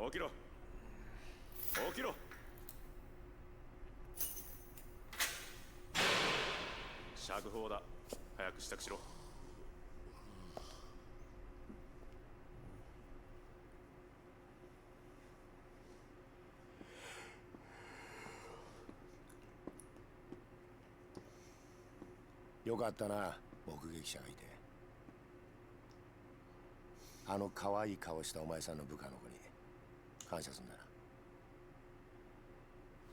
起きろ起きろ。釈放だ。早く支度しろ。よかったな、目撃者がいて。あの可愛い顔したお前さんの部下の子に感謝すんだな。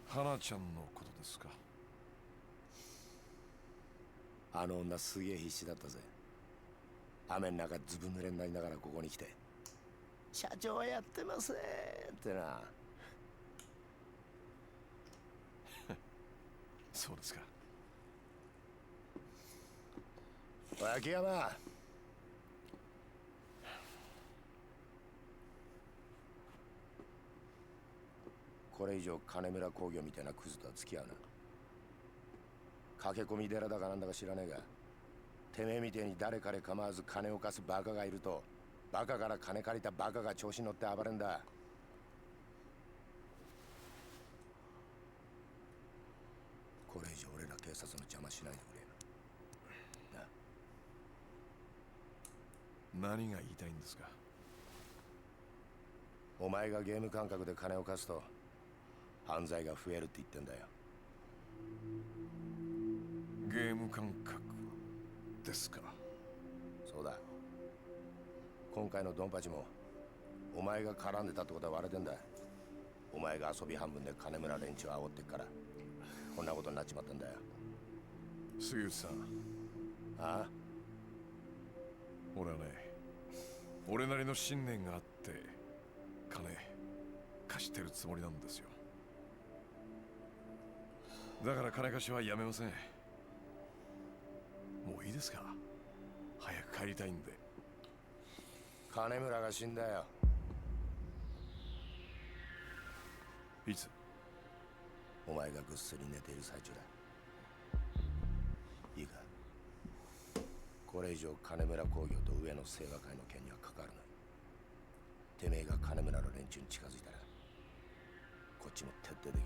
花ちゃんのことですか。あの女すげえ必死だったぜ。雨の中ずぶ濡れになりながらここに来て「社長はやってますね」ってな。そうですか。秋山、これ以上金村工業みたいなクズとは付き合うな。駆け込み寺だかなんだか知らねえが、てめえみてえに誰彼構わず金を貸すバカがいると、バカから金借りたバカが調子に乗って暴れんだ。これ以上俺ら警察の邪魔しないでくれ。何が言いたいんですか。お前がゲーム感覚で金を貸すと犯罪が増えるって言ってんだよ。ゲーム感覚ですか。そうだ。今回のドンパチもお前が絡んでたってことは割れてんだ。お前が遊び半分で金村連中を煽ってっからこんなことになっちまったんだよ。杉内さん、ああ、俺はね、俺なりの信念があって金貸してるつもりなんですよ。だから金貸しはやめません。もういいですか。早く帰りたいんで。金村が死んだよ。いつ？お前がぐっすり寝ている最中だ。いいか、これ以上金村工業と上野清和会の件には関わるな。てめえが金村の連中に近づいたらこっちも徹底的に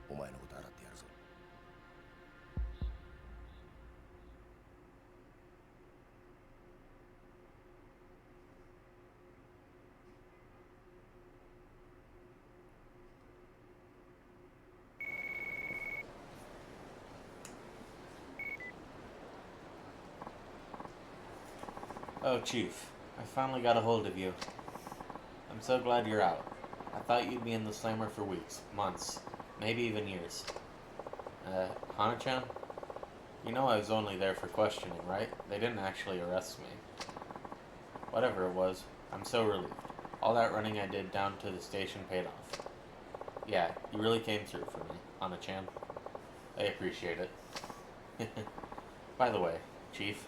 お前のこと洗ってやるぞ。Oh, Chief. I finally got a hold of you. I'm so glad you're out. I thought you'd be in the slammer for weeks, months, maybe even years. Hana-chan? You know I was only there for questioning, right? They didn't actually arrest me. Whatever it was, I'm so relieved. All that running I did down to the station paid off. Yeah, you really came through for me, Hana-chan. I appreciate it. By the way, Chief,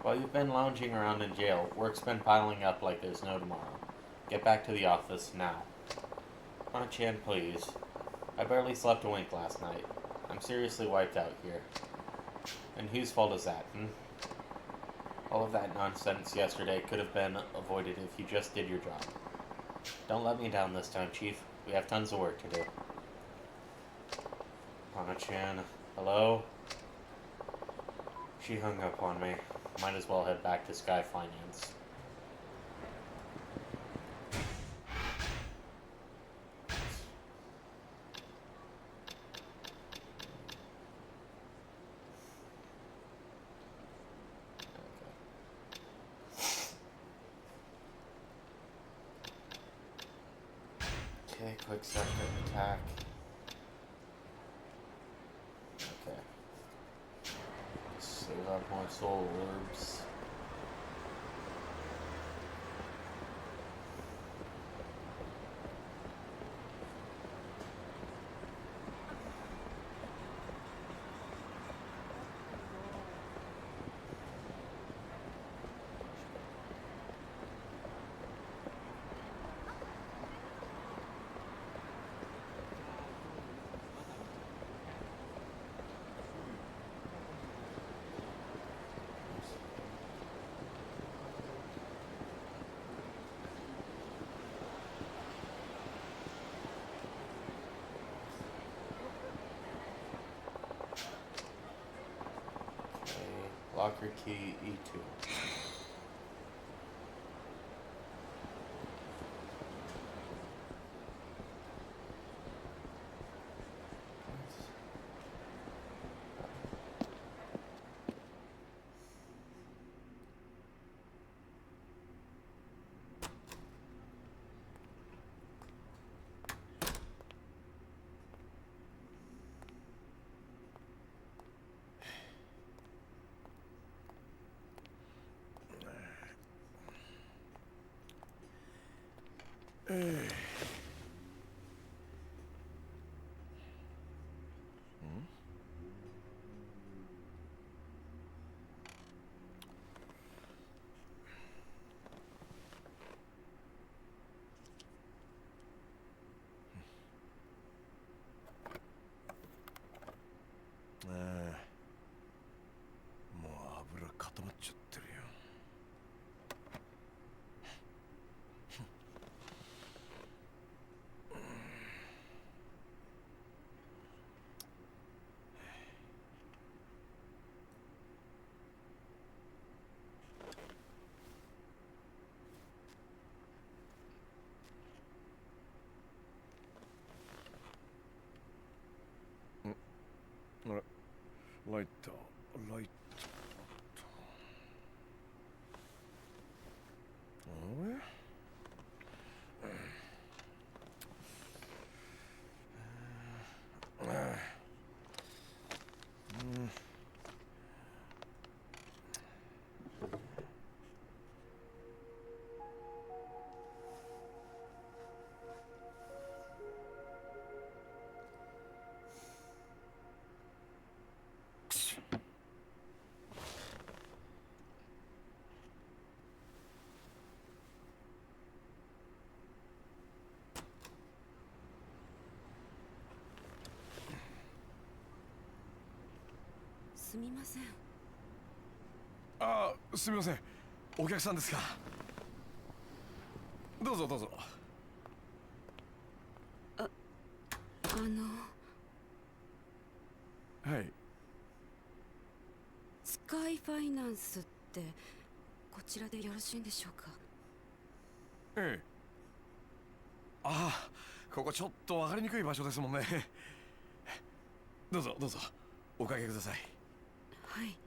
while you've been lounging around in jail, work's been piling up like there's no tomorrow. Get back to the office now. Hana-chan, please. I barely slept a wink last night. I'm seriously wiped out here. And whose fault is that, All of that nonsense yesterday could have been avoided if you just did your job. Don't let me down this time, Chief. We have tons of work to do. Hana-chan, hello? She hung up on me. Might as well head back to Sky Finance. Okay, quick second attack. Okay. Save up more soul orbs. Locker key E2.もう油固まっちゃってるよ。あれ、ライター、ライター。あれ？すみません。ああ、すみません。お客さんですか。どうぞどうぞ。はい。スカイファイナンスってこちらでよろしいんでしょうか。ええ。ああ、ここちょっと分かりにくい場所ですもんね。どうぞどうぞ、おかけください。はい。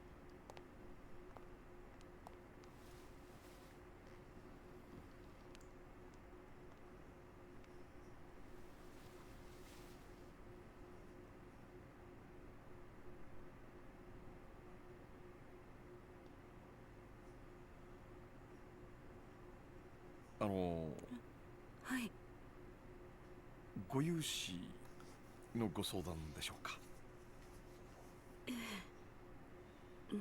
はい。ご融資のご相談でしょうか。まあ。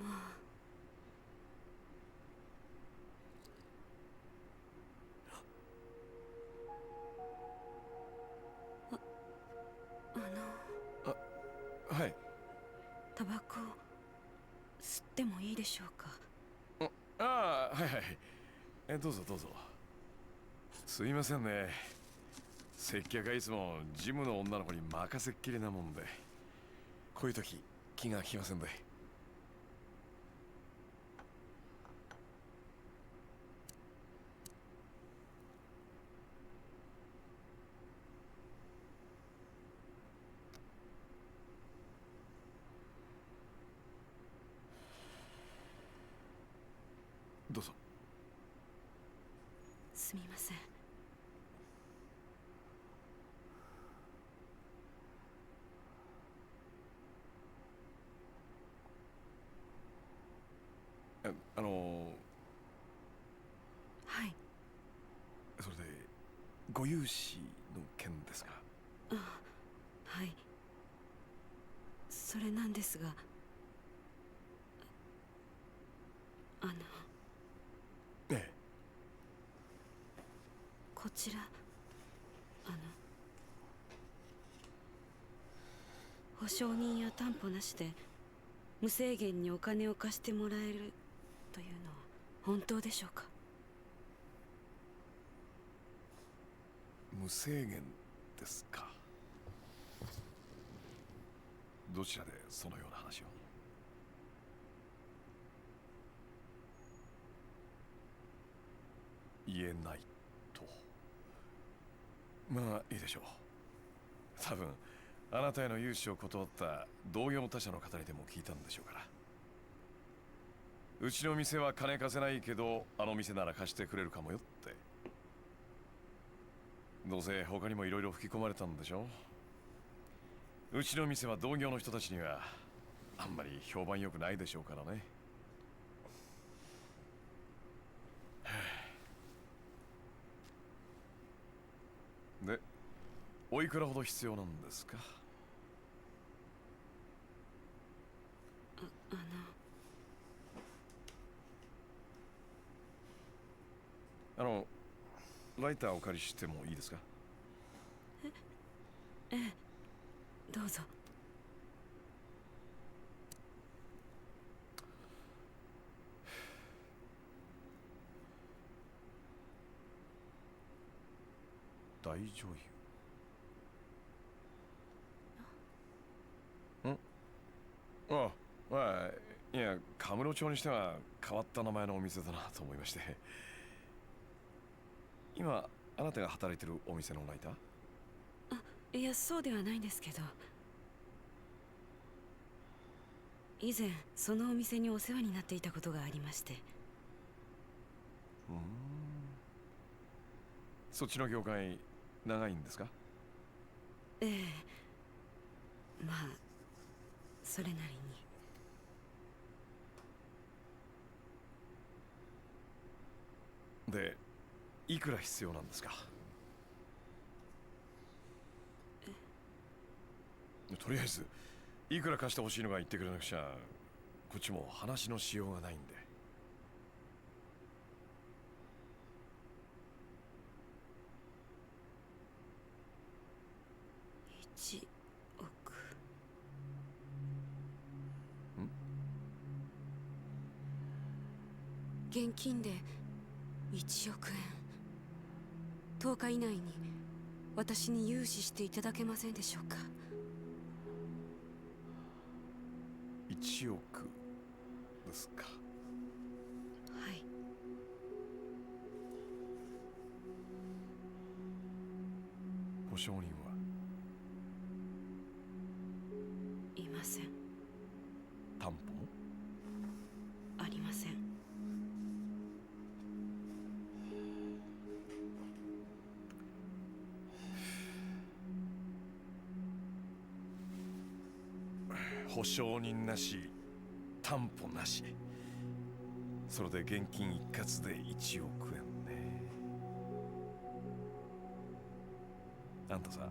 はい。タバコ吸ってもいいでしょうか。ああ、はいはい。どうぞどうぞ。すいませんね。接客はいつもジムの女の子に任せっきりなもんで、こういう時気が利きませんで。どうぞ。すみません。あのはい。それでご融資の件ですが。はい。それなんですが、ええ。こちら保証人や担保なしで無制限にお金を貸してもらえるというのは本当でしょうか。無制限ですか。どちらでそのような話を。言えないと。まあいいでしょう。多分あなたへの融資を断った同業他社の方にでも聞いたんでしょうから。うちの店は金貸せないけど、あの店なら貸してくれるかもよって。どうせ他にもいろいろ吹き込まれたんでしょ。うちの店は同業の人たちにはあんまり評判良くないでしょうからね。で、おいくらほど必要なんですか？ライターお借りしてもいいですか？ええ、どうぞ。大女優。ああ、いや、カムロ町にしては変わった名前のお店だなと思いまして。今あなたが働いてるお店のライター？いや、そうではないんですけど、以前そのお店にお世話になっていたことがありまして。そっちの業界長いんですか？ええ、まあそれなりに。で、いくら必要なんですか？とりあえずいくら貸してほしいのか言ってくれなくちゃこっちも話のしようがないんで。1億。現金で1億円。10日以内に私に融資していただけませんでしょうか。1億ですか。はい。保証人はいません。担保もありません。保証人なし、担保なし、それで現金一括で1億円ね。あんたさ、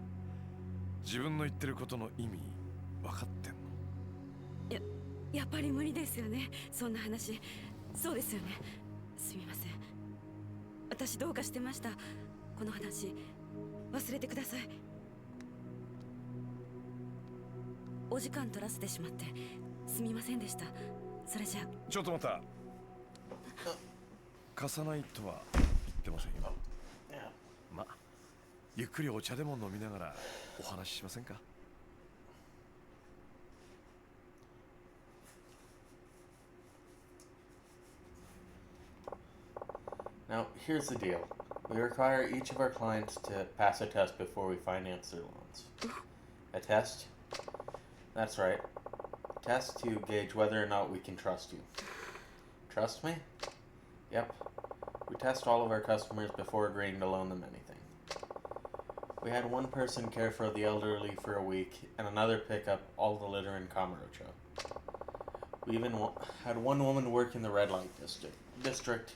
自分の言ってることの意味分かってんの？やっぱり無理ですよね、そんな話。そうですよね。すみません、私どうかしてました。この話忘れてください。お時間取らせてしまってすみませんでした。それじゃあ。ちょっと待った。貸さないとは言ってませんよ。ま、ゆっくりお茶でも飲みながらお話ししませんか？Now, here's the deal. We require each of our clients to pass a test before we finance their loans. A test? That's right. A test to gauge whether or not we can trust you. Trust me? Yep. We test all of our customers before agreeing to loan them anything. We had one person care for the elderly for a week, and another pick up all the litter in Kamurocho. We even had one woman work in the red light district.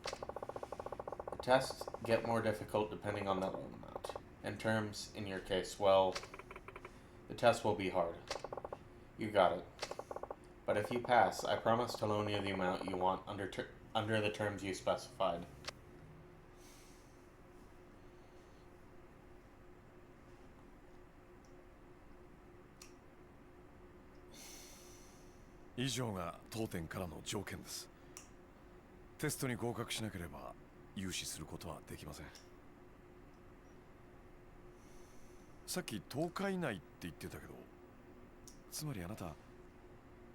The tests get more difficult depending on the loan amount. And terms, in your case, well, the test will be hard. You got it. But if you pass, I promise to loan you the amount you want under the terms you specified.以上が当店からの条件です。テストに合格しなければ融資することはできません。さっき10日以内って言ってたけど、つまりあなた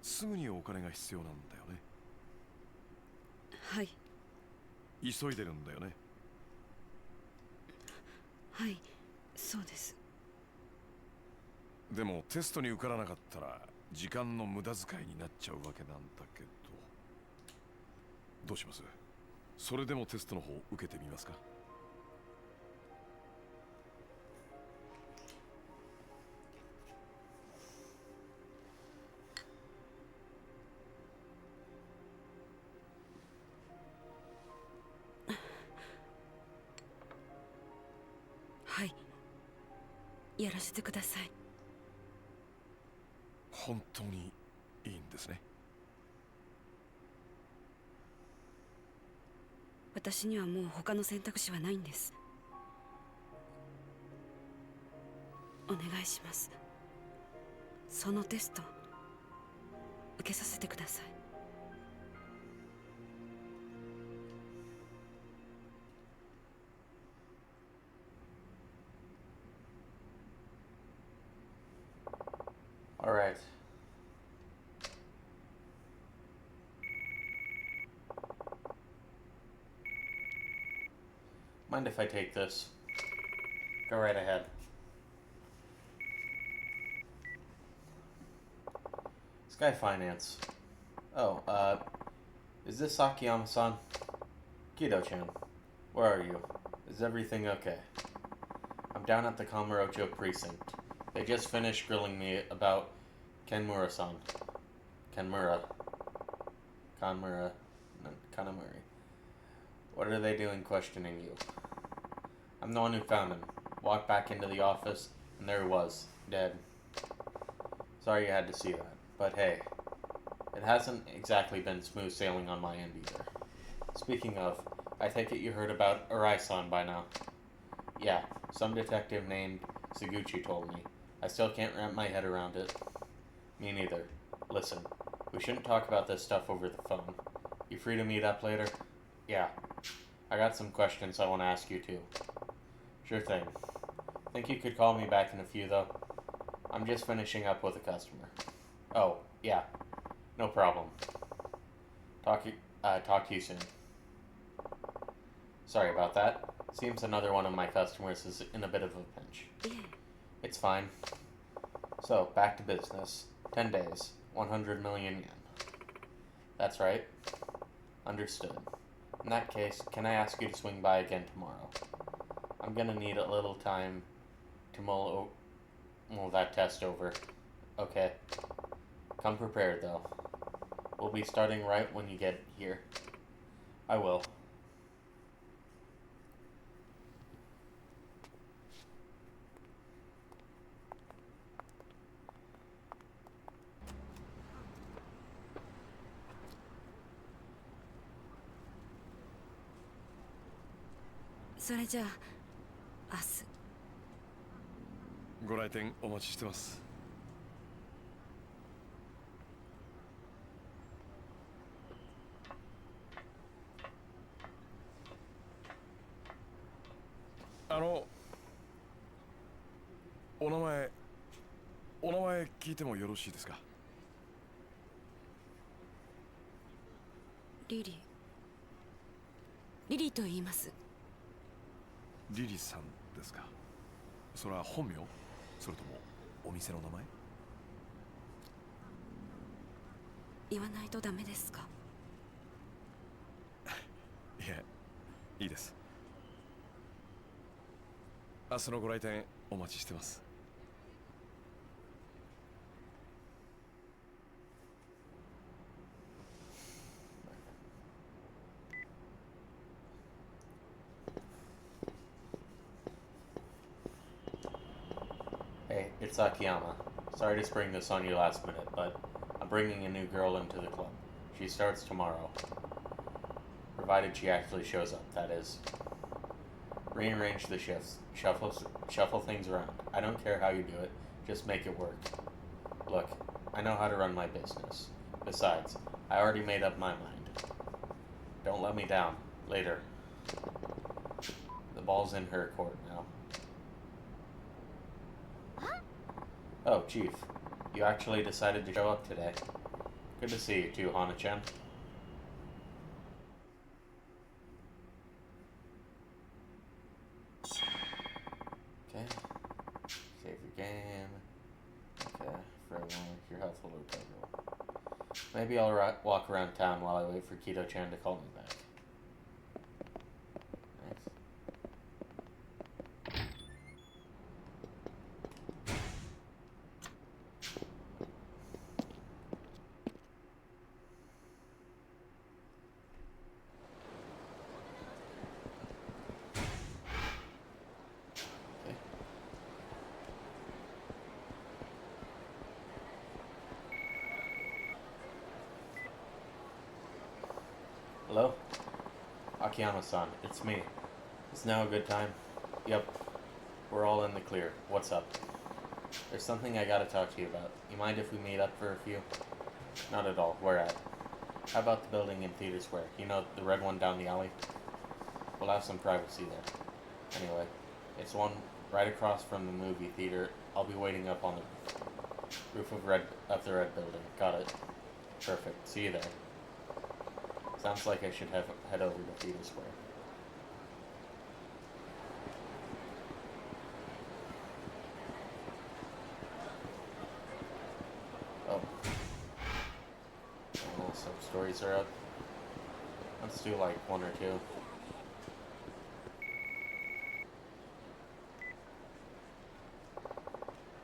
すぐにお金が必要なんだよね。はい。急いでるんだよね。はい、そうです。でもテストに受からなかったら時間の無駄遣いになっちゃうわけなんだけど、どうします？それでもテストの方受けてみますか？はい、やらせてください。本当にいいんですね。私にはもう他の選択肢はないんです。お願いします。そのテスト受けさせてください。All right. Mind if I take this? Go right ahead. Sky Finance. Oh, is this Akiyama-san? Kido-chan, where are you? Is everything okay? I'm down at the Kamurocho precinct. They just finished grilling me about Kanmura-san. Kanmura. Kanamuri. What are they doing questioning you? I'm the one who found him. Walked back into the office, and there he was, dead. Sorry you had to see that, but hey, it hasn't exactly been smooth sailing on my end either. Speaking of, I take it you heard about Arai-san by now. Yeah, some detective named Suguchi told me. I still can't wrap my head around it. Me neither. Listen, we shouldn't talk about this stuff over the phone. You free to meet up later? Yeah. I got some questions I want to ask you too. Sure thing. Think you could call me back in a few though? I'm just finishing up with a customer. Oh, yeah. No problem. Talk to you soon. Sorry about that. Seems another one of my customers is in a bit of a pinch. It's fine. So, back to business. 10 days. 100 million yen. That's right. Understood. In that case, can I ask you to swing by again tomorrow? I'm gonna need a little time to mull that test over. Okay. Come prepared, though. We'll be starting right when you get here. I will. So, それじゃあ明日。ご来店お待ちしてます。お名前聞いてもよろしいですか？リリーと言います。リリさんですか？それは本名？それともお店の名前？言わないとダメですか？いえ、いいです。明日のご来店お待ちしてます。Hey, it's Akiyama. Sorry to spring this on you last minute, but I'm bringing a new girl into the club. She starts tomorrow. Provided she actually shows up, that is. Rearrange the shifts. Shuffle things around. I don't care how you do it, just make it work. Look, I know how to run my business. Besides, I already made up my mind. Don't let me down. Later. The ball's in her court now. Oh, Chief. You actually decided to show up today. Good to see you too, Hana-chan. Maybe I'll walk around town while I wait for Kito-chan to call me back. Nice. Okay. Hello? Akiyama-san, it's me. Is now a good time? Yep. We're all in the clear. What's up? There's something I gotta talk to you about. You mind if we meet up for a few? Not at all. Where at? How about the building in Theater Square? You know, the red one down the alley? We'll have some privacy there. Anyway, it's one right across from the movie theater. I'll be waiting up on the roof of the red building. Got it. Perfect. See you there. Sounds like I should head over to Theater Square. Oh. Well, some stories are up. Let's do like one or two.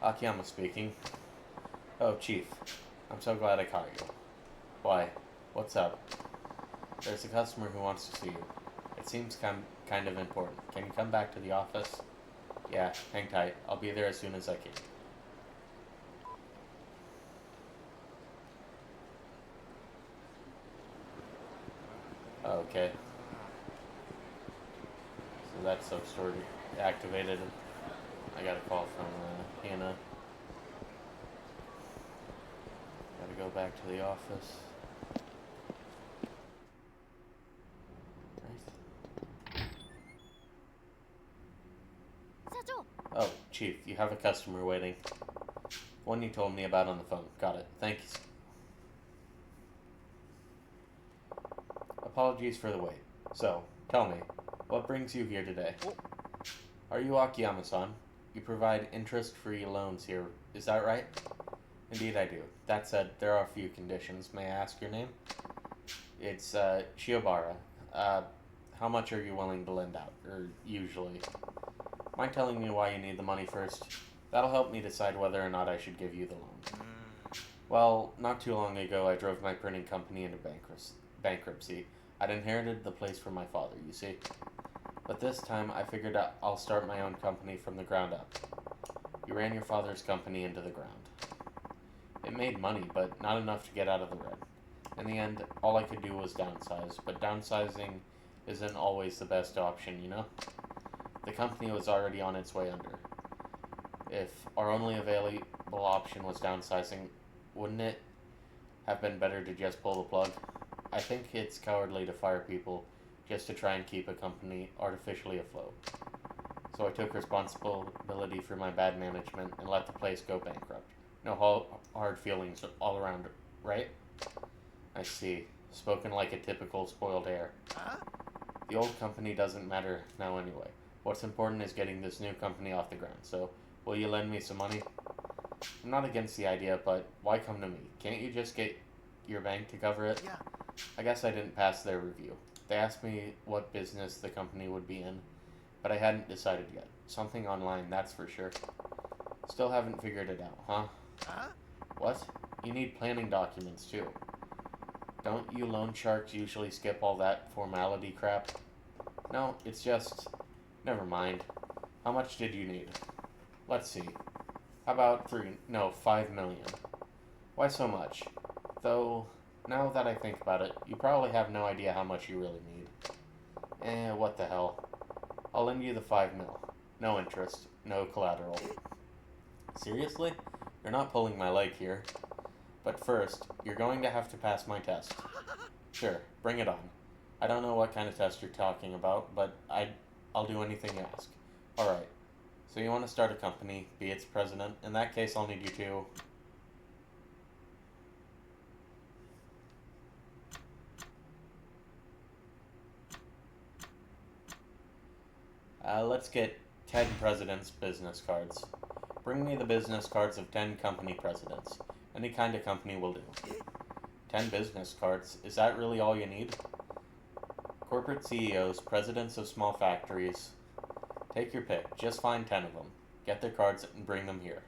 Akiyama speaking. Oh, Chief. I'm so glad I caught you. Why? What's up? There's a customer who wants to see you. It seems kind of important. Can you come back to the office? Yeah, hang tight. I'll be there as soon as I can. Okay. So that's sub-story activated. I got a call from Hannah. Gotta go back to the office. Oh, Chief, you have a customer waiting. One you told me about on the phone. Got it. Thank you. Apologies for the wait. So, tell me, what brings you here today? Are you Akiyama-san? You provide interest-free loans here, is that right? Indeed I do. That said, there are a few conditions. May I ask your name? It's, Shiobara. How much are you willing to lend out, or usually? Mind telling me why you need the money first? That'll help me decide whether or not I should give you the loan. Well, not too long ago I drove my printing company into bankruptcy. I'd inherited the place from my father, you see. But this time I figured I'll start my own company from the ground up. You ran your father's company into the ground. It made money, but not enough to get out of the red. In the end, all I could do was downsize, but downsizing isn't always the best option, you know? The company was already on its way under. If our only available option was downsizing, wouldn't it have been better to just pull the plug? I think it's cowardly to fire people just to try and keep a company artificially afloat. So I took responsibility for my bad management and let the place go bankrupt. No hard feelings all around, right? I see. Spoken like a typical spoiled heir. The old company doesn't matter now anyway. What's important is getting this new company off the ground, so will you lend me some money? I'm not against the idea, but why come to me? Can't you just get your bank to cover it? Yeah. I guess I didn't pass their review. They asked me what business the company would be in, but I hadn't decided yet. Something online, that's for sure. Still haven't figured it out, huh? What? You need planning documents, too. Don't you loan sharks usually skip all that formality crap? No, it's just... Never mind. How much did you need? Let's see. How about 5 million. Why so much? Though, now that I think about it, you probably have no idea how much you really need. What the hell. I'll lend you the 5 mil. No interest, no collateral. Seriously? You're not pulling my leg here. But first, you're going to have to pass my test. Sure, bring it on. I don't know what kind of test you're talking about, but I'll do anything you ask. Alright, so you want to start a company, be its president. In that case, I'll need you to... let's get 10 presidents' business cards. Bring me the business cards of 10 company presidents. Any kind of company will do. 10 business cards. Is that really all you need? Corporate CEOs, presidents of small factories. Take your pick. Just find 10 of them. Get their cards and bring them here.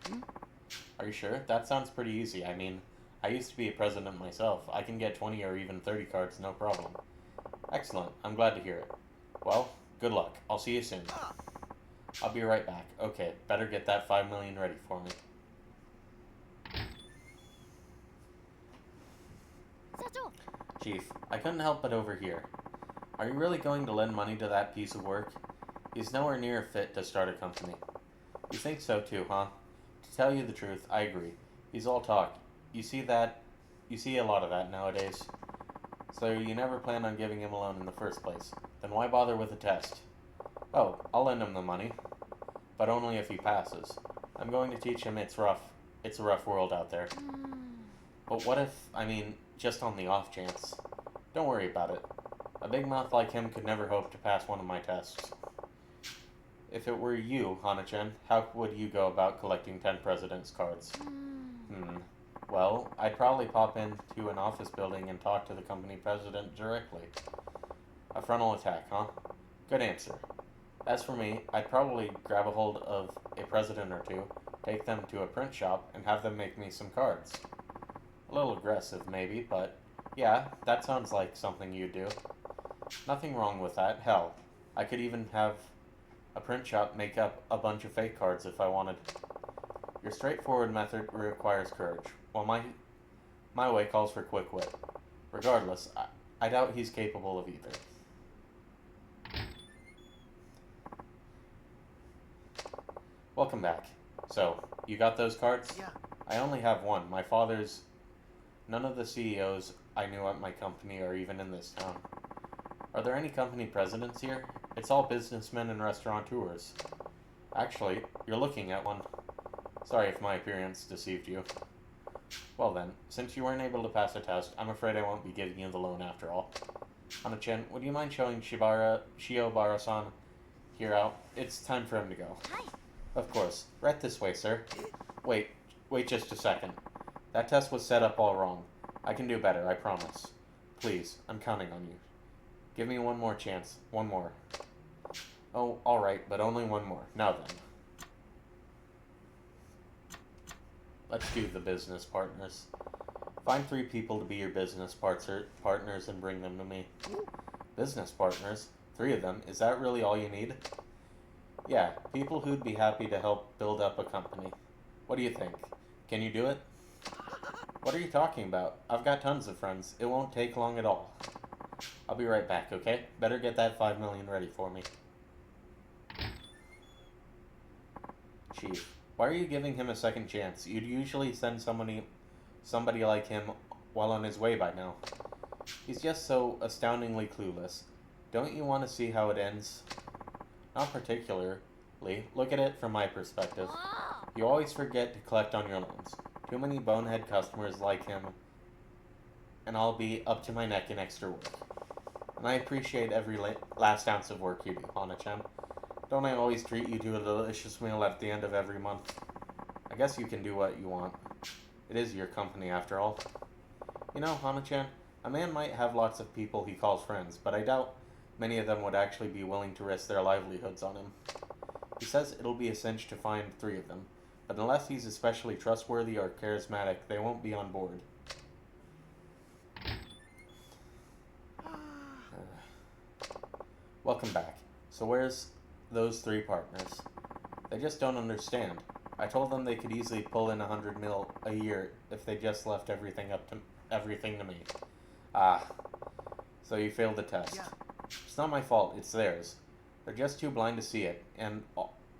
Are you sure? That sounds pretty easy. I mean, I used to be a president myself. I can get 20 or even 30 cards, no problem. Excellent. I'm glad to hear it. Well, good luck. I'll see you soon. I'll be right back. Okay, better get that 5 million ready for me. Chief, I couldn't help but overhear. Are you really going to lend money to that piece of work? He's nowhere near fit to start a company. You think so too, huh? To tell you the truth, I agree. He's all talk. You see a lot of that nowadays. So you never plan on giving him a loan in the first place. Then why bother with a test? Oh, I'll lend him the money. But only if he passes. I'm going to teach him it's rough. It's a rough world out there. But what if, just on the off chance? Don't worry about it. A big mouth like him could never hope to pass one of my tests. If it were you, Hana-chan, how would you go about collecting 10 president's cards? Well, I'd probably pop into an office building and talk to the company president directly. A frontal attack, huh? Good answer. As for me, I'd probably grab a hold of a president or two, take them to a print shop, and have them make me some cards. A little aggressive, maybe, but yeah, that sounds like something you'd do. Nothing wrong with that. Hell, I could even have a print shop make up a bunch of fake cards if I wanted. Your straightforward method requires courage, while my way calls for quick wit. Regardless, I doubt he's capable of either. Welcome back. So, you got those cards? Yeah. I only have one. My father's... None of the CEOs I knew at my company are even in this town. Are there any company presidents here? It's all businessmen and restaurateurs. Actually, you're looking at one. Sorry if my appearance deceived you. Well then, since you weren't able to pass a test, I'm afraid I won't be giving you the loan after all. Hana-chan, would you mind showing Shiobara-san here out? It's time for him to go. Hi. Of course. Right this way, sir. Wait just a second. That test was set up all wrong. I can do better, I promise. Please, I'm counting on you. Give me one more chance. One more. Oh, alright, but only one more. Now then. Let's do the business partners. Find 3 people to be your business partners and bring them to me. Business partners? 3 of them? Is that really all you need? Yeah, people who'd be happy to help build up a company. What do you think? Can you do it? What are you talking about? I've got tons of friends. It won't take long at all. I'll be right back, okay? Better get that 5 million ready for me. Chief, why are you giving him a second chance? You'd usually send somebody like him well on his way by now. He's just so astoundingly clueless. Don't you want to see how it ends? Not particularly. Look at it from my perspective. You always forget to collect on your loans. Too many bonehead customers like him, and I'll be up to my neck in extra work. And I appreciate every last ounce of work you do, Hana-chan. Don't I always treat you to a delicious meal at the end of every month? I guess you can do what you want. It is your company, after all. You know, Hana-chan, a man might have lots of people he calls friends, but I doubt many of them would actually be willing to risk their livelihoods on him. He says it'll be a cinch to find 3 of them, but unless he's especially trustworthy or charismatic, they won't be on board. Welcome back. So where's those 3 partners? They just don't understand. I told them they could easily pull in 100 mil a year if they just left everything to me. Ah. So you failed the test. Yeah. It's not my fault, it's theirs. They're just too blind to see it, and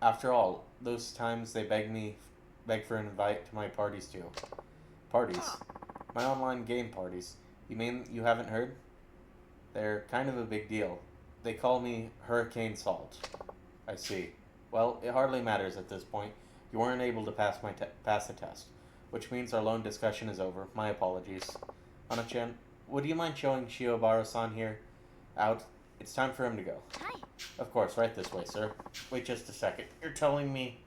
after all, those times they beg for an invite to my parties too. Parties? My online game parties. You mean you haven't heard? They're kind of a big deal. They call me Hurricane Salt. I see. Well, it hardly matters at this point. You weren't able to pass the test, which means our loan discussion is over. My apologies. Hana-chan, would you mind showing Shiobara-san here out? It's time for him to go. Hi. Of course, right this way, sir. Wait just a second. You're telling me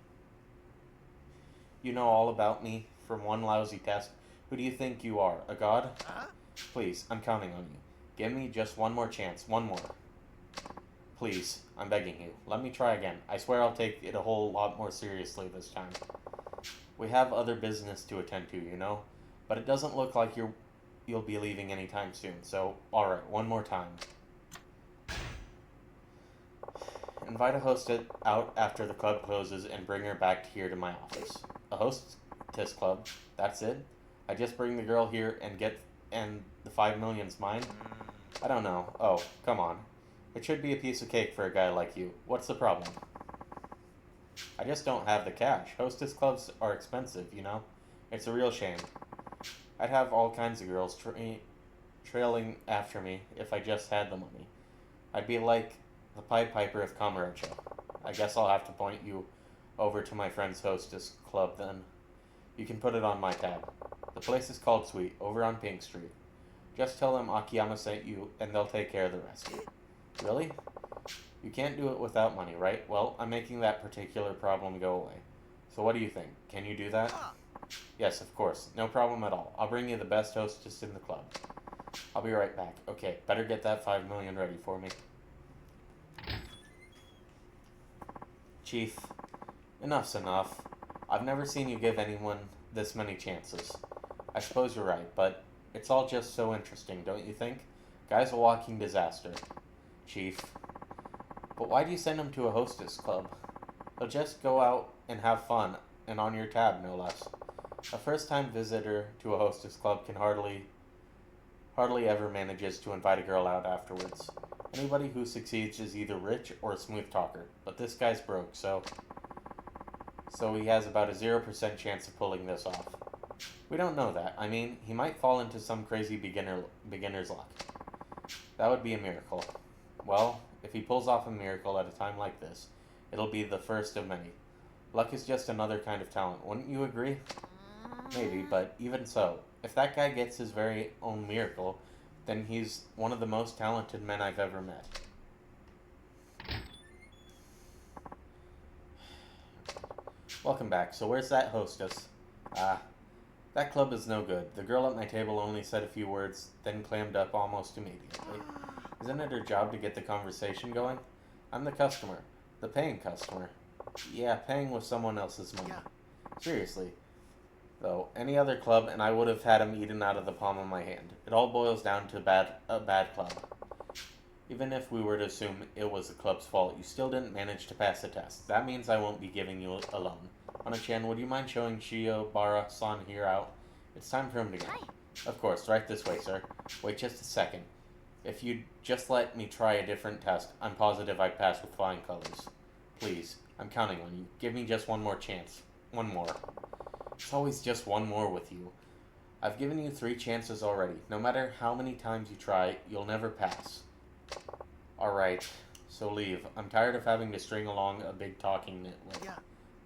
you know all about me from one lousy test? Who do you think you are, a god? Huh? Please, I'm counting on you. Give me just one more chance. One more. Please, I'm begging you. Let me try again. I swear I'll take it a whole lot more seriously this time. We have other business to attend to, you know? But it doesn't look like you'll be leaving anytime soon. So, alright, one more time. Invite a hostess out after the club closes and bring her back here to my office. A hostess club? That's it? I just bring the girl here and the 5 million's mine? I don't know. Oh, come on. It should be a piece of cake for a guy like you. What's the problem? I just don't have the cash. Hostess clubs are expensive, you know? It's a real shame. I'd have all kinds of girls trailing after me if I just had the money. I'd be like the Pied Piper of Kamurocho. I guess I'll have to point you over to my friend's hostess club then. You can put it on my tab. The place is called Sweet, over on Pink Street. Just tell them Akiyama sent you, and they'll take care of the rest. Really? You can't do it without money, right? Well, I'm making that particular problem go away. So what do you think? Can you do that? Yes, of course. No problem at all. I'll bring you the best hostess in the club. I'll be right back. Okay, better get that 5 million ready for me. Chief, enough's enough. I've never seen you give anyone this many chances. I suppose you're right, but it's all just so interesting, don't you think? Guy's a walking disaster. Chief. But why do you send him to a hostess club? He'll just go out and have fun, and on your tab, no less. A first-time visitor to a hostess club can hardly ever manages to invite a girl out afterwards. Anybody who succeeds is either rich or a smooth talker, but this guy's broke, so he has about a 0% chance of pulling this off. We don't know that. I mean, he might fall into some crazy beginner's luck. That would be a miracle. Well, if he pulls off a miracle at a time like this, it'll be the first of many. Luck is just another kind of talent, wouldn't you agree? Maybe, but even so, if that guy gets his very own miracle, then he's one of the most talented men I've ever met. Welcome back. So where's that hostess? That club is no good. The girl at my table only said a few words, then clammed up almost immediately. Isn't it her job to get the conversation going? I'm the customer. The paying customer. Yeah, paying with someone else's money. Seriously. Though, any other club and I would have had him eaten out of the palm of my hand. It all boils down to a bad club. Even if we were to assume it was the club's fault, you still didn't manage to pass the test. That means I won't be giving you a loan. Hana-chan, would you mind showing Shiobara-san here out? It's time for him to go. Of course, right this way, sir. Wait just a second. If you'd just let me try a different test, I'm positive I'd pass with flying colors. Please, I'm counting on you. Give me just one more chance. One more. It's always just one more with you. I've given you 3 chances already. No matter how many times you try, you'll never pass. Alright, so leave. I'm tired of having to string along a big talking nitwit.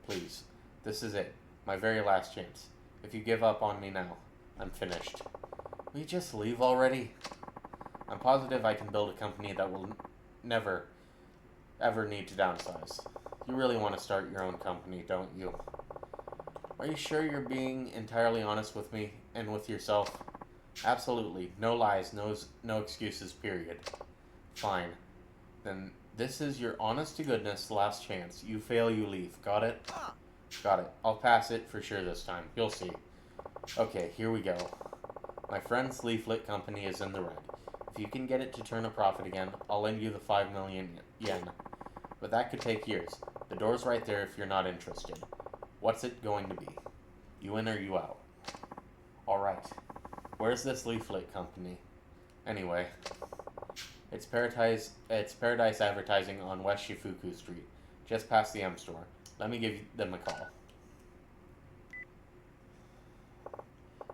Please, this is it. My very last chance. If you give up on me now, I'm finished. Will you just leave already? I'm positive I can build a company that will never, ever need to downsize. You really want to start your own company, don't you? Are you sure you're being entirely honest with me and with yourself? Absolutely. No lies, no excuses, period. Fine. Then this is your honest-to-goodness last chance. You fail, you leave. Got it? Got it. I'll pass it for sure this time. You'll see. Okay, here we go. My friend's leaflet company is in the red. If you can get it to turn a profit again, I'll lend you the 5 million yen. But that could take years. The door's right there if you're not interested. What's it going to be? You in or you out? Alright. Where's this leaflet company? Anyway. It's Paradise Advertising on West Shifuku Street, just past the M store. Let me give them a call.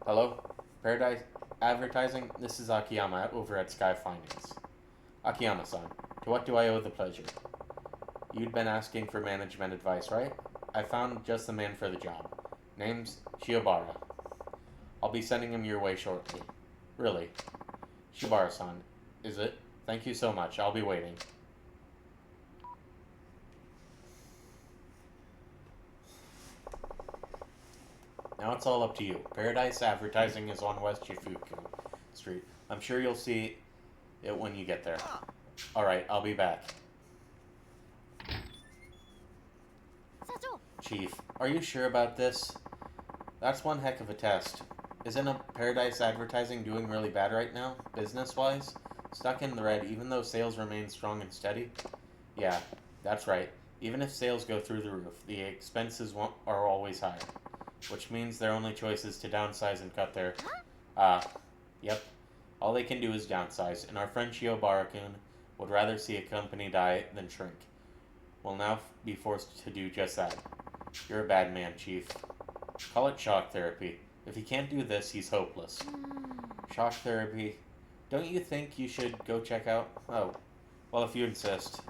Hello? Paradise Advertising? This is Akiyama over at Sky Finance. Akiyama-san, to what do I owe the pleasure? You'd been asking for management advice, right? I found just the man for the job. Name's Shiobara. I'll be sending him your way shortly. Really? Shibara-san, is it? Thank you so much. I'll be waiting. Now it's all up to you. Paradise Advertising is on West Shifuku. Street. I'm sure you'll see it when you get there. Alright, I'll be back. Chief, are you sure about this? That's one heck of a test. Isn't a Paradise Advertising doing really bad right now, business-wise? Stuck in the red even though sales remain strong and steady? Yeah, that's right. Even if sales go through the roof, the expenses are always higher. Which means their only choice is to downsize and cut their... Yep. All they can do is downsize, and our friend Shiobara-kun would rather see a company die than shrink. Will now be forced to do just that. You're a bad man, Chief. Call it shock therapy. If he can't do this, he's hopeless. Shock therapy? Don't you think you should go check out? Oh, well, if you insist.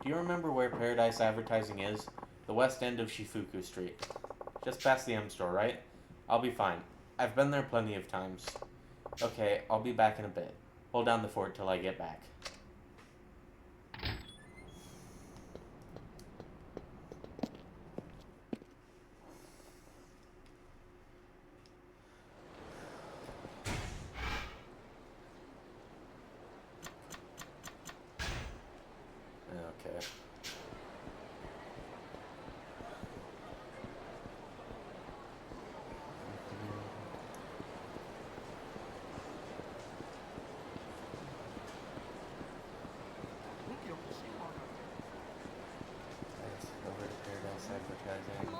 Do you remember where Paradise Advertising is? The west end of Shifuku Street. Just past the M store, right? I'll be fine. I've been there plenty of times. Okay, I'll be back in a bit. Hold down the fort till I get back. Okay. Over to Paradise Advertising.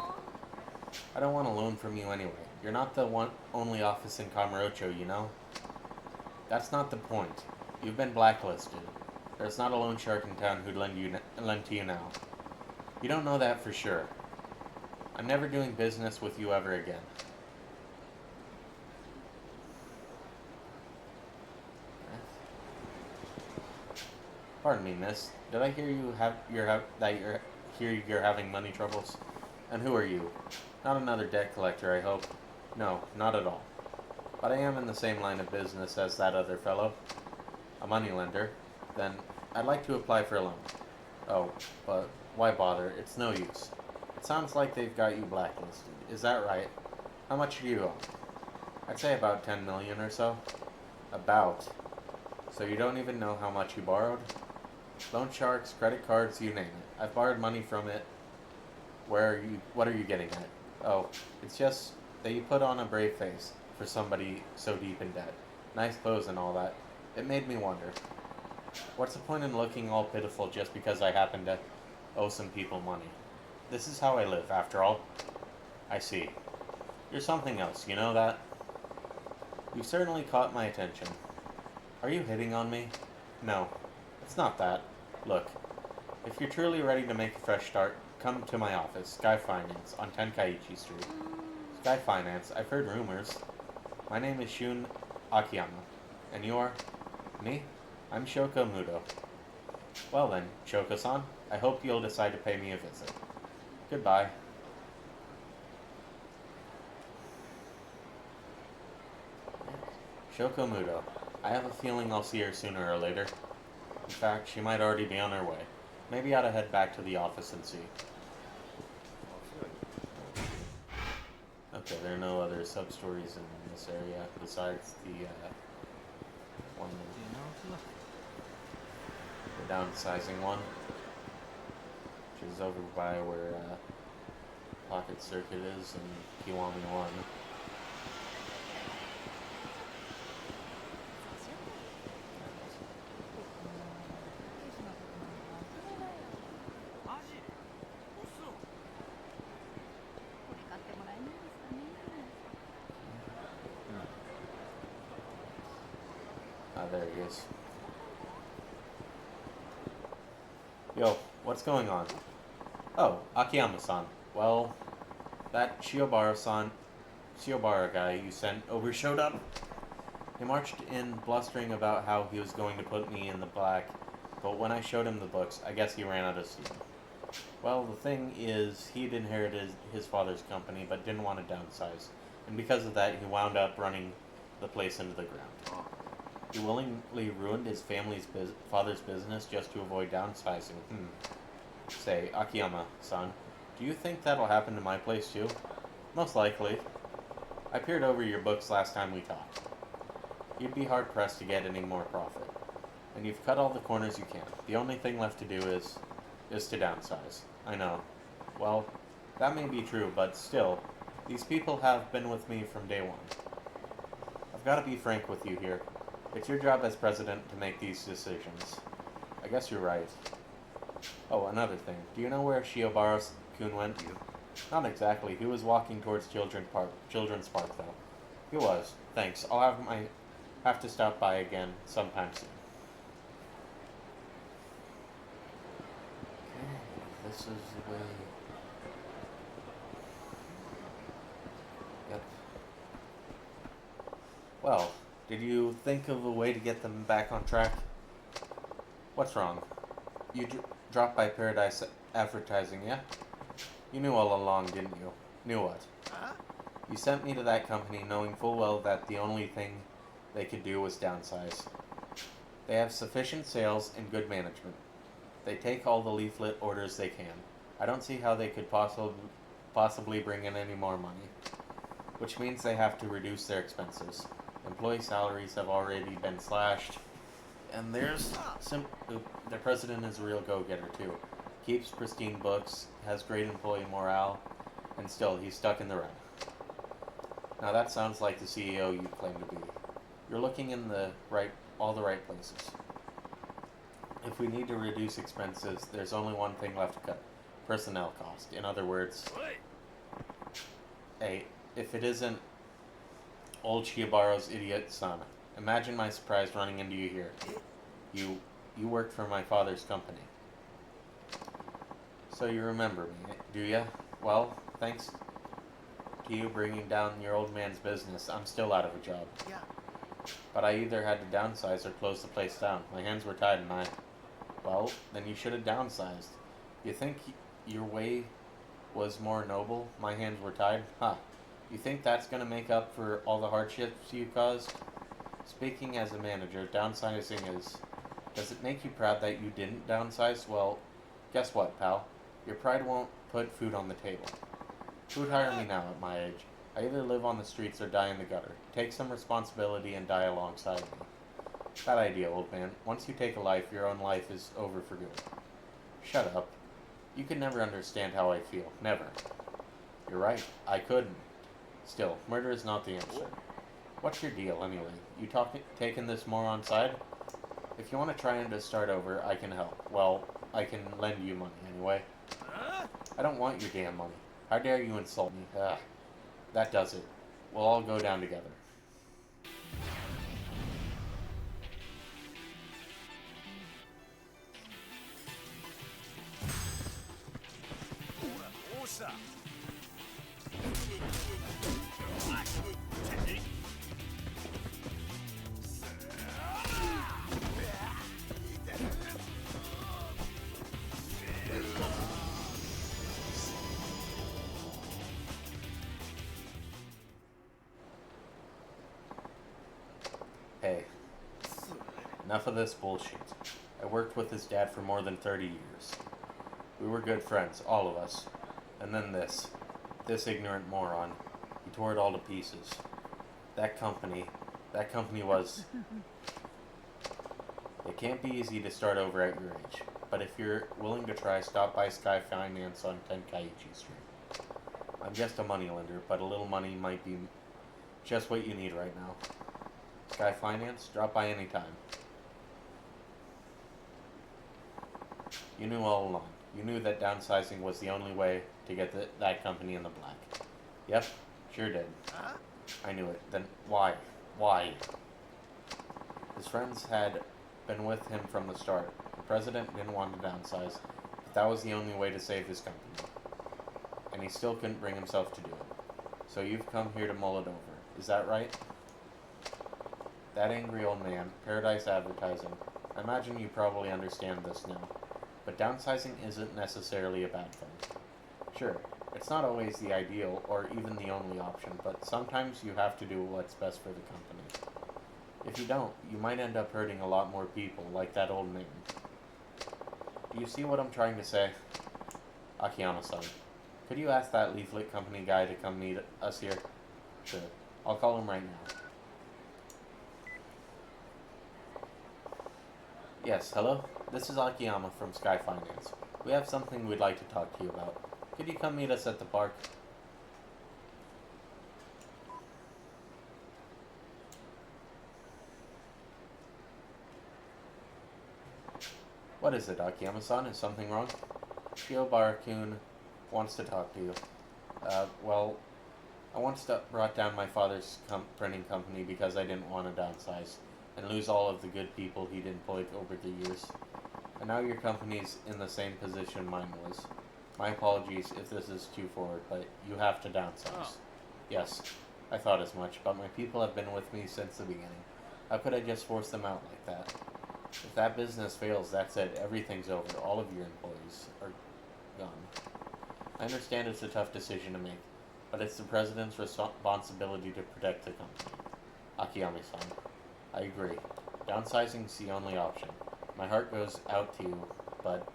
I don't want a loan from you anyway. You're not the only office in Kamurocho, you know? That's not the point. You've been blacklisted. There's not a loan shark in town who'd lend to you now. You don't know that for sure. I'm never doing business with you ever again. Pardon me, miss. Did I hear you're having money troubles? And who are you? Not another debt collector, I hope. No, not at all. But I am in the same line of business as that other fellow. A moneylender. Then I'd like to apply for a loan. Oh, but why bother? It's no use. It sounds like they've got you blacklisted. Is that right? How much do you owe? I'd say about 10 million or so. About. So you don't even know how much you borrowed? Loan sharks, credit cards, you name it. I've borrowed money from it. What are you getting at? Oh, it's just that you put on a brave face for somebody so deep in debt. Nice clothes and all that. It made me wonder. What's the point in looking all pitiful just because I happen to owe some people money? This is how I live, after all. I see. You're something else, you know that? You've certainly caught my attention. Are you hitting on me? No, it's not that. Look, if you're truly ready to make a fresh start, come to my office, Sky Finance, on Tenkaichi Street. Sky Finance? I've heard rumors. My name is Shun Akiyama. And you are? Me? I'm Shoko Mudo. Well then, Shoko-san, I hope you'll decide to pay me a visit. Goodbye. Shoko Mudo. I have a feeling I'll see her sooner or later. In fact, she might already be on her way. Maybe I ought to head back to the office and see. Okay, there are no other sub-stories in this area besides the one, the downsizing one, which is over by where Pocket Circuit is and Kiwami 1. There he is. Yo, what's going on? Oh, Akiyama-san. Well, that Shiobara guy you sent over showed up. He marched in blustering about how he was going to put me in the black, but when I showed him the books, I guess he ran out of steam. Well, the thing is, he'd inherited his father's company, but didn't want to downsize, and because of that, he wound up running the place into the ground. He willingly ruined his father's business just to avoid downsizing. Say, Akiyama-san, do you think that'll happen to my place too? Most likely. I peered over your books last time we talked. you'd be hard-pressed to get any more profit. And you've cut all the corners you can. The only thing left to do is to downsize. I know. Well, that may be true, but still, these people have been with me from day one. I've got to be frank with you here. It's your job as president to make these decisions. I guess you're right. Oh, another thing. Do you know where Shiobara-kun went? Not exactly. He was walking towards Children's Park, though. He was. Thanks. I'll have to stop by again sometime soon. Okay, this is the way. Yep. Well, did you think of a way to get them back on track? What's wrong? You dropped by Paradise Advertising, yeah? You knew all along, didn't you? Knew what? You sent me to that company knowing full well that the only thing they could do was downsize. They have sufficient sales and good management. They take all the leaflet orders they can. I don't see how they could possibly bring in any more money. Which means they have to reduce their expenses. Employee salaries have already been slashed. And their president is a real go-getter too. Keeps pristine books, has great employee morale, and still he's stuck in the rut. Now that sounds like the CEO you claim to be. You're looking in all the right places. If we need to reduce expenses, there's only one thing left to cut. Personnel cost. In other words, if it isn't old Shiobara's idiot son. Imagine my surprise running into you here. You worked for my father's company. So you remember me, do ya? Well, thanks to you bringing down your old man's business, I'm still out of a job. Yeah. But I either had to downsize or close the place down. My hands were tied and well, then you should have downsized. You think your way was more noble? My hands were tied? Huh. You think that's gonna make up for all the hardships you caused? Speaking as a manager, downsizing is... Does it make you proud that you didn't downsize? Well, guess what, pal? Your pride won't put food on the table. Who'd hire me now at my age? I either live on the streets or die in the gutter. Take some responsibility and die alongside me. Bad idea, old man. Once you take a life, your own life is over for good. Shut up. You could never understand how I feel. Never. You're right. I couldn't. Still, murder is not the answer. What's your deal, anyway? You taking this moron side? If you want to try and to start over, I can help. Well, I can lend you money, anyway. I don't want your damn money. How dare you insult me? That does it. We'll all go down together. Hey, enough of this bullshit. I worked with his dad for more than 30 years. We were good friends, all of us. And then this ignorant moron, he tore it all to pieces. That company was... It can't be easy to start over at your age, but if you're willing to try, stop by Sky Finance on Tenkaichi Street. I'm just a moneylender, but a little money might be just what you need right now. Sky Finance, drop by anytime. You knew all along. You knew that downsizing was the only way to get that company in the black. Yep, sure did. I knew it. Then why? Why? His friends had been with him from the start. The president didn't want to downsize, but that was the only way to save his company. And he still couldn't bring himself to do it. So you've come here to mull it over. Is that right? That angry old man, Paradise Advertising. I imagine you probably understand this now. But downsizing isn't necessarily a bad thing. Sure, it's not always the ideal or even the only option, but sometimes you have to do what's best for the company. If you don't, you might end up hurting a lot more people, like that old man. Do you see what I'm trying to say? Akiyama-san, could you ask that leaflet company guy to come meet us here? Sure, I'll call him right now. Yes, hello? This is Akiyama from Sky Finance. We have something we'd like to talk to you about. Could you come meet us at the park? What is it, Akiyama-san? Is something wrong? Shiobara-kun wants to talk to you. Well, I once brought down my father's printing company because I didn't want to downsize and lose all of the good people he'd employed over the years. And now your company's in the same position mine was. My apologies if this is too forward, but you have to downsize. Oh. Yes, I thought as much, but my people have been with me since the beginning. How could I just force them out like that? If that business fails, that's it. Everything's over. All of your employees are gone. I understand it's a tough decision to make, but it's the president's responsibility to protect the company. Akiyama-san, I agree. Downsizing's the only option. My heart goes out to you, but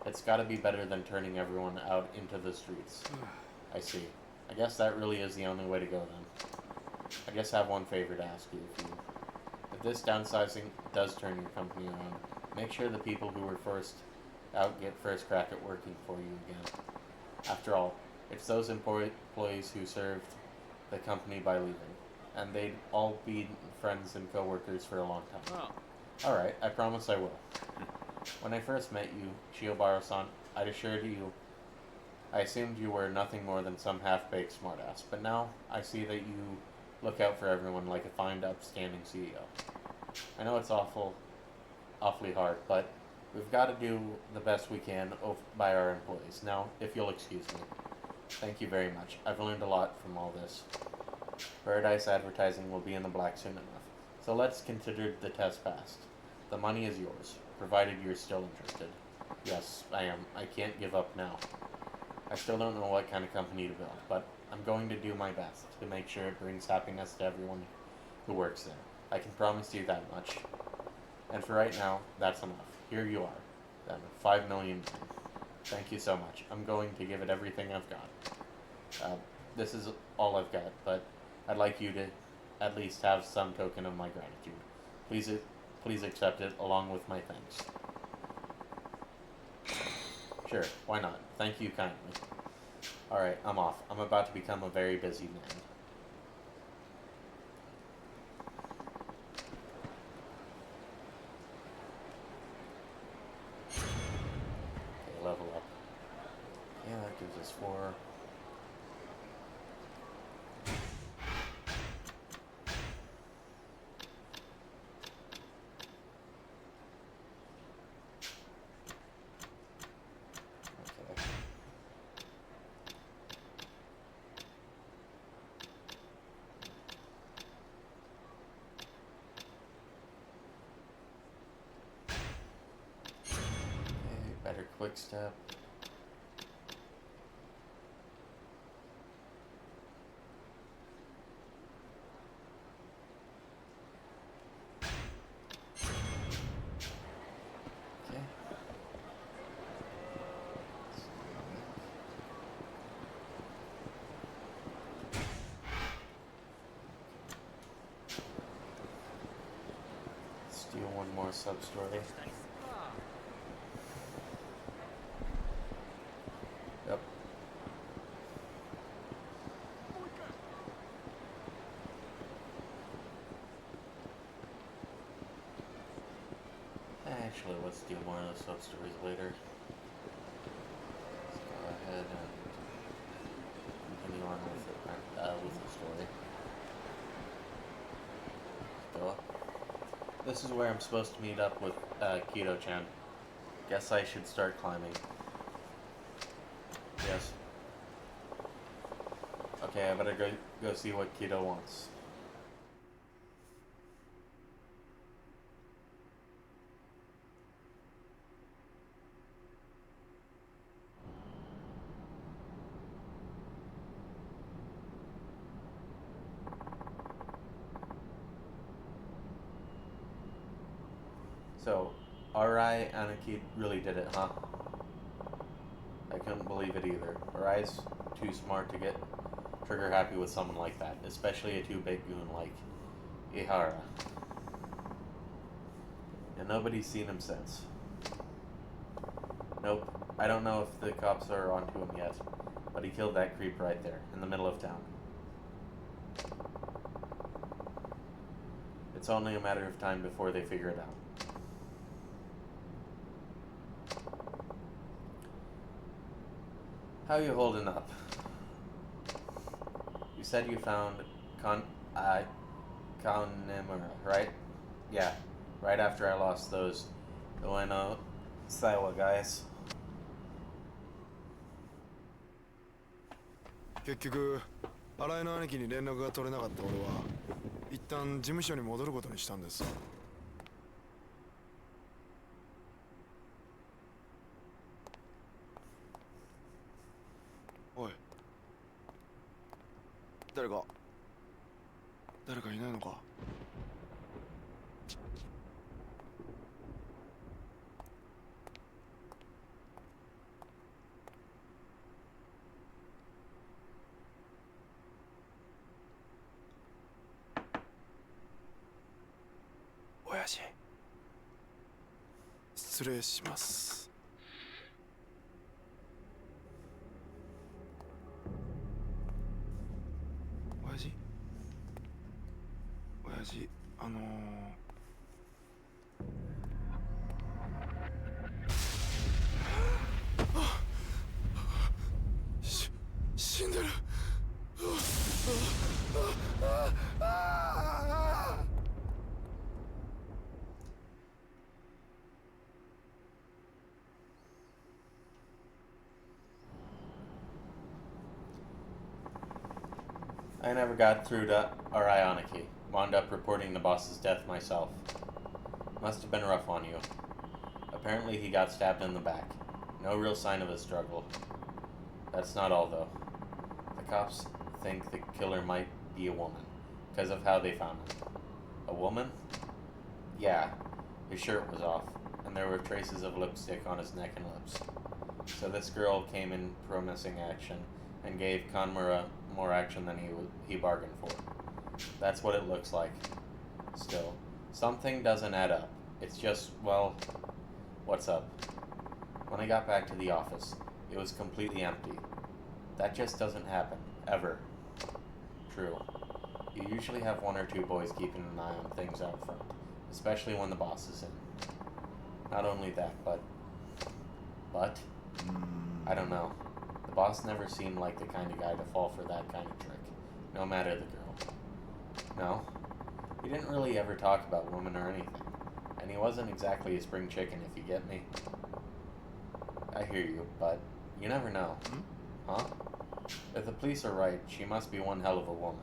it's gotta be better than turning everyone out into the streets. I see. I guess that really is the only way to go then. I guess I have one favor to ask you. If this downsizing does turn your company around, make sure the people who were first out get first crack at working for you again. After all, it's those employees who served the company by leaving, and they'd all be friends and co-workers for a long time. Oh. Alright, I promise I will. When I first met you, Shiobara-san, I assumed you were nothing more than some half-baked smartass, but now I see that you look out for everyone like a fine, upstanding CEO. I know it's awfully hard, but we've got to do the best we can by our employees. Now, if you'll excuse me. Thank you very much. I've learned a lot from all this. Paradise Advertising will be in the black soon enough. So let's consider the test passed. The money is yours, provided you're still interested. Yes, I am. I can't give up now. I still don't know what kind of company to build, but I'm going to do my best to make sure it brings happiness to everyone who works there. I can promise you that much. And for right now, that's enough. Here you are. Then 5 million. Thank you so much. I'm going to give it everything I've got. This is all I've got, but I'd like you to at least have some token of my gratitude. Please accept it along with my thanks. Sure, why not? Thank you kindly. Alright, I'm off. I'm about to become a very busy man. Okay, level up. Yeah, that gives us 4. Better quick step. Okay. Steal one more sub-story. Yep. Actually, let's do more of those sub-stories later. Let's go ahead and continue on with the story. Go up. This is where I'm supposed to meet up with Kido-chan. Guess I should start climbing. Yes. Okay, I better go see what Kido wants. So, Arai Anaki really did it, huh? I couldn't believe it either. Arai's too smart to get trigger happy with someone like that, especially a too big goon like Ihara. and nobody's seen him since. Nope, I don't know if the cops are onto him yet, but he killed that creep right there, in the middle of town. It's only a matter of time before they figure it out. How you holding up? You said you found Kannemura, right? Yeah, right after I lost those Ueno Saiwa guys. 結局新井の兄貴に連絡が取れなかった俺は一旦事務所に戻ることにしたんです。おい、誰かいないのか？親父、失礼します。親父、死んでる。I never got through to Arayanaki. Wound up reporting the boss's death myself. Must have been rough on you. Apparently he got stabbed in the back. No real sign of a struggle. That's not all though. The cops think the killer might be a woman, because of how they found him. A woman? Yeah, his shirt was off, and there were traces of lipstick on his neck and lips. So this girl came in promising action, and gave Kanmura more action than he bargained for. That's what it looks like. Still, something doesn't add up. It's just, well, what's up? When I got back to the office, it was completely empty. That just doesn't happen, ever. True. You usually have one or two boys keeping an eye on things out front, especially when the boss is in. Not only that, but I don't know. The boss never seemed like the kind of guy to fall for that kind of trick, no matter the girl. No, he didn't really ever talk about women or anything, and he wasn't exactly a spring chicken, if you get me. I hear you, but you never know. Huh? If the police are right, she must be one hell of a woman.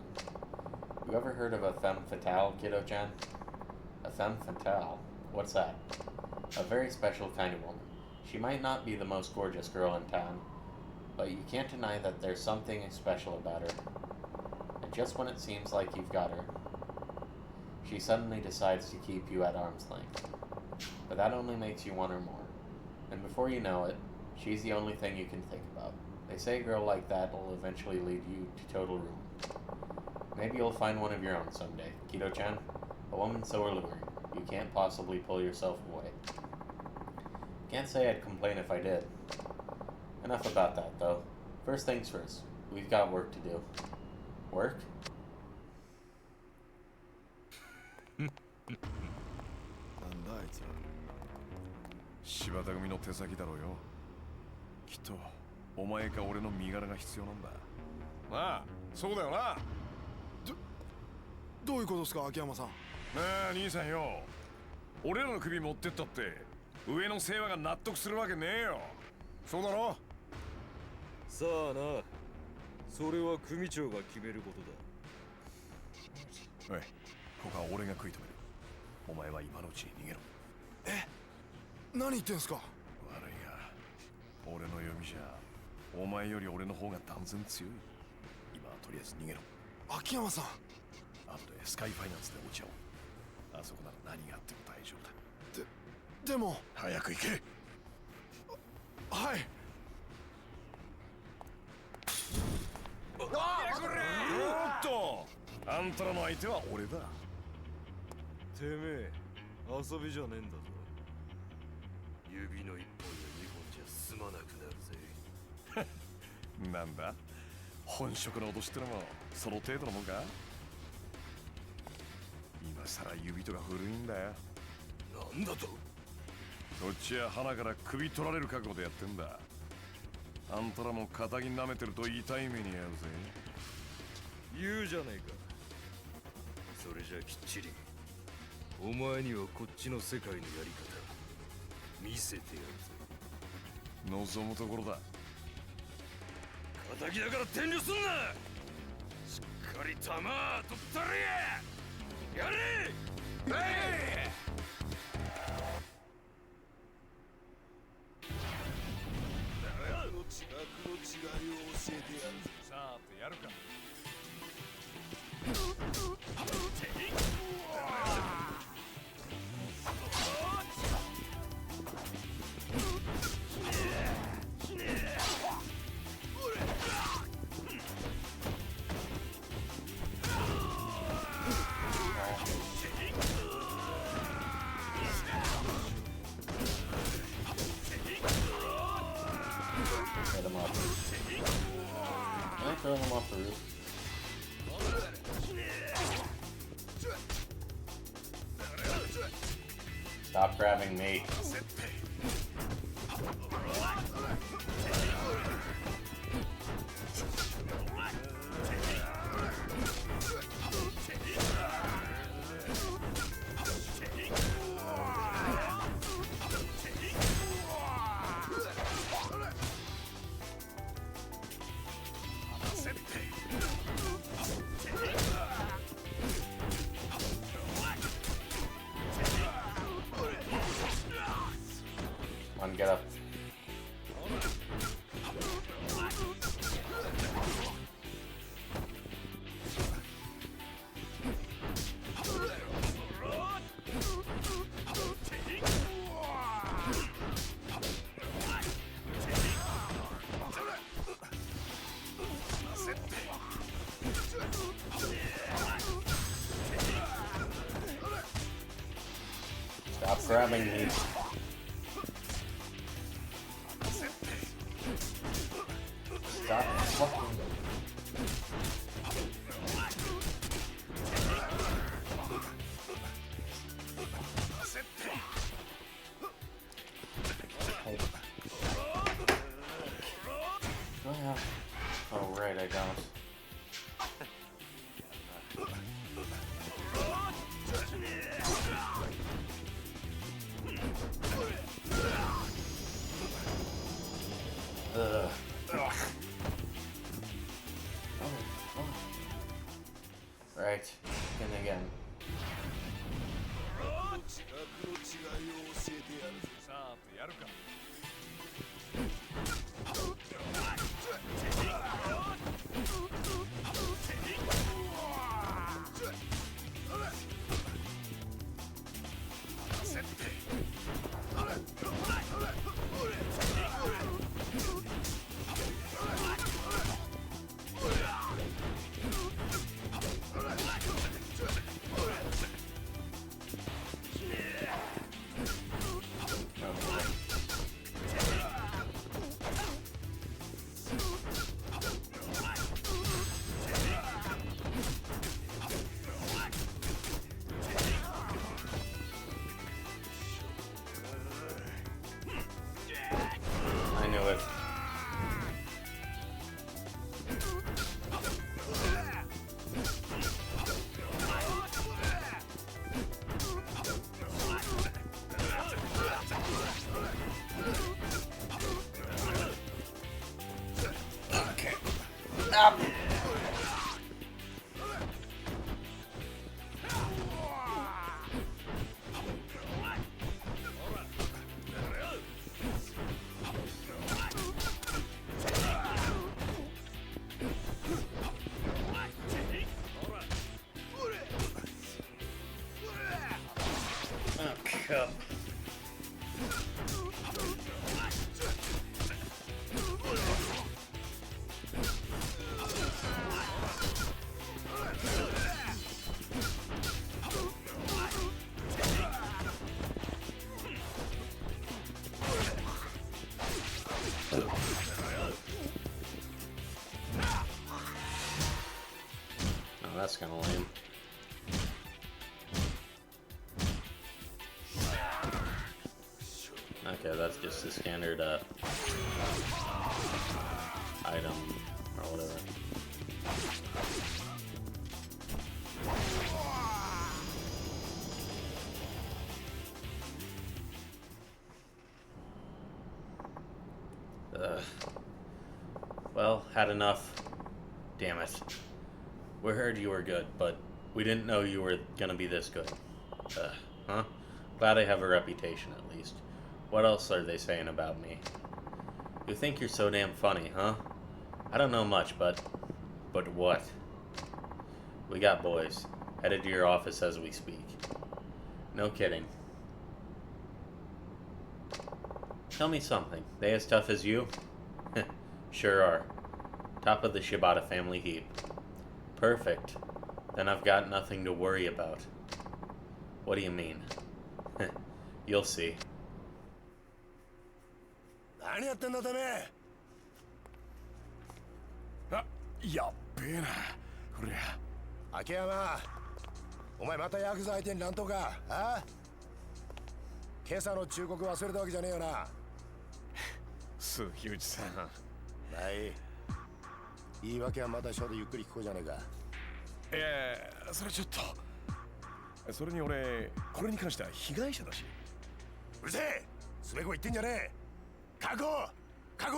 You ever heard of a femme fatale, kiddo-chan? A femme fatale? What's that? A very special kind of woman. She might not be the most gorgeous girl in town, but you can't deny that there's something special about her. And just when it seems like you've got her, she suddenly decides to keep you at arm's length. But that only makes you want her more. And before you know it, she's the only thing you can think about. They say a girl like that will eventually lead you to total ruin. Maybe you'll find one of your own someday, Kido-chan. A woman so alluring, you can't possibly pull yourself away. Can't say I'd complain if I did. Enough about that, though. First things first, we've got work to do. Work? なんだあいつら。柴田組の手先だろうよ。きっとお前か俺の身柄が必要なんだ。なあ、そうだよな。どういうことですか、秋山さん。なあ兄さんよ、俺らの首持ってったって上の世話が納得するわけねえよ。そうだろ。さあな、それは組長が決めることだ。おい、ここは俺が食い止める。お前は今のうちに逃げろ。何言ってんすか。悪いが、俺の読みじゃお前より俺の方が断然強い。今はとりあえず逃げろ。秋山さん。後でスカイファイナンスで落ちちゃおう。あそこなら何があっても大丈夫だ。でも早く行け。はい。おっと、あんたらの相手は俺だ。てめえ、遊びじゃねえんだぞ。指の一本や二本じゃ済まなくなるぜ。なんだ、本職の脅しってのもその程度のもんか。今さら指とか古いんだよ。なんだと。こっちは花から首取られる覚悟でやってんだ。あんたらも肩に舐めてると痛い目に遭うぜ。言うじゃねえか。それじゃきっちりお前にはこっちの世界のやり方見せてやるぜ。望むところだ。敵だから遠慮すんな。しっかり弾取ったれや。やれ。違いを教えてやる。さてやるか。Hit him up. Can I throw him off the roof? Stop grabbing me. One, get up. Stop grabbing me. Stop fucking. Hey. Do I have... Oh, right, I don't. Ugh. Right, and again. さてやるか。I knew it. Okay. Up. Cup. kind of lame. Okay, that's just the standard item or whatever. Well, had enough. Damn it. We heard you were good, but we didn't know you were gonna be this good. Huh? Glad I have a reputation, at least. What else are they saying about me? You think you're so damn funny, huh? I don't know much, but what? We got boys. Headed to your office as we speak. No kidding. Tell me something. They as tough as you? Sure are. Top of the Shibata family heap. Perfect. Then I've got nothing to worry about. What do you mean? You'll see. 何やってんだてめえ。あ、やっべえな。こりゃ。秋山、お前またヤクザ相手に乱闘か。あ？今朝の忠告忘れたわけじゃねえよな。杉内さん。はい。言い訳はまた署でゆっくり聞こうじゃねえか。それちょっと。それに俺、これに関しては被害者だし。うるせえ。すべこ言ってんじゃねえ。確保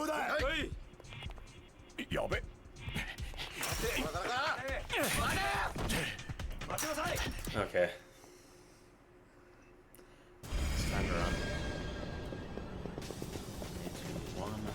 だ。はい。やべ。Okay. It's time to run. 3, 2, 1.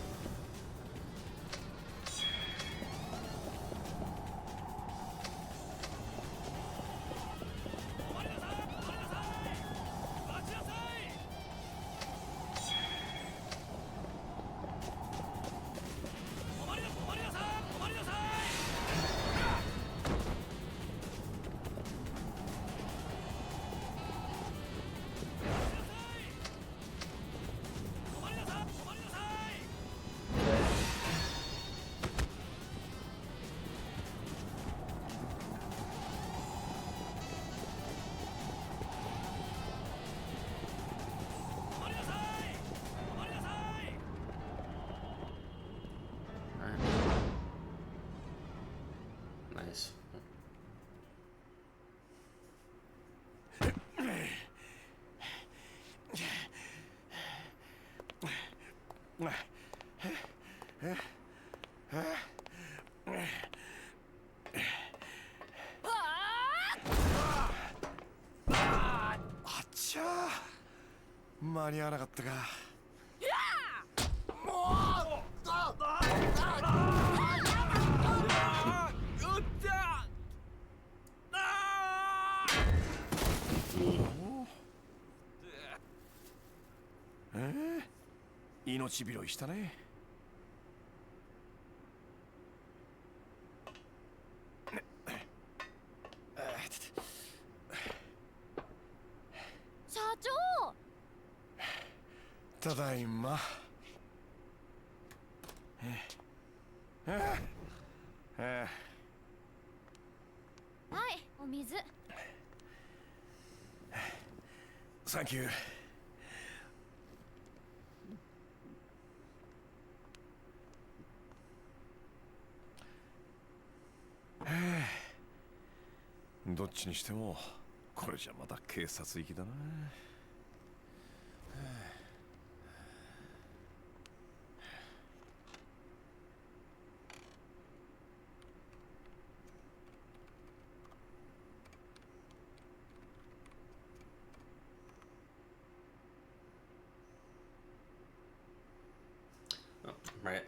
Nice. Achcha! 間に合わなかったか。命拾いしたね。社長。ただいま。はい、お水。サンキュー。どっちにしてもこれじゃまだ警察行きだな。Oh, right.